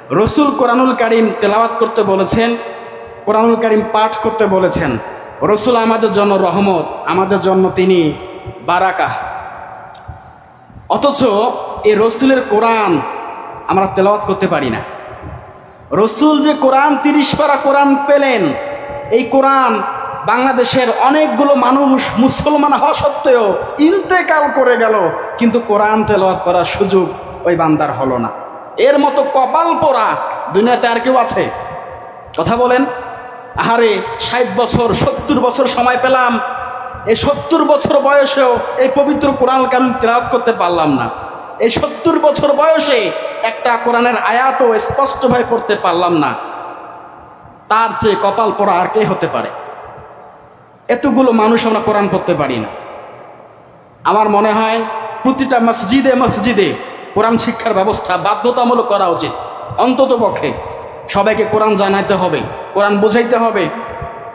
রসুল কোরআনুল কারীম তেলাওয়াত করতে বলেছেন, কোরআনুল কারীম পাঠ করতে বলেছেন। রসুল আমাদের জন্য রহমত, আমাদের জন্য তিনি বারাকা। অথচ এই রসুলের কোরআন আমরা তেলাওয়াত করতে পারি না। রসুল যে কোরআন 30 পারা কোরআন পেলেন, এই কোরআন বাংলাদেশের অনেকগুলো মানুষ মুসলমান হওয়া সত্ত্বেও ইন্তেকাল করে গেল, কিন্তু কোরআন তেলাওয়াত করার সুযোগ ওই বান্দার হলো না। এর মতো কপাল পোড়া দুনিয়াতে আর কেউ আছে? কথা বলেন। আহারে 60 বছর 70 বছর সময় পেলাম, এই 70 বছর বয়সেও এই পবিত্র কোরআন কারীম তেলাওয়াত করতে পারলাম না। এই 70 বছর বয়সে একটা কোরআনের আয়াতও স্পষ্টভাবে পড়তে পারলাম না। তার চেয়ে কপাল পোড়া আর কে হতে পারে? এতগুলো মানুষ আমরা কোরআন পড়তে পারি না। আমার মনে হয় প্রতিটা মসজিদে মসজিদে কোরআন শিক্ষার ব্যবস্থা বাধ্যতামূলক করা উচিত। অন্তত পক্ষে সবাইকে কোরআন জানাইতে হবে, কোরআন বোঝাইতে হবে।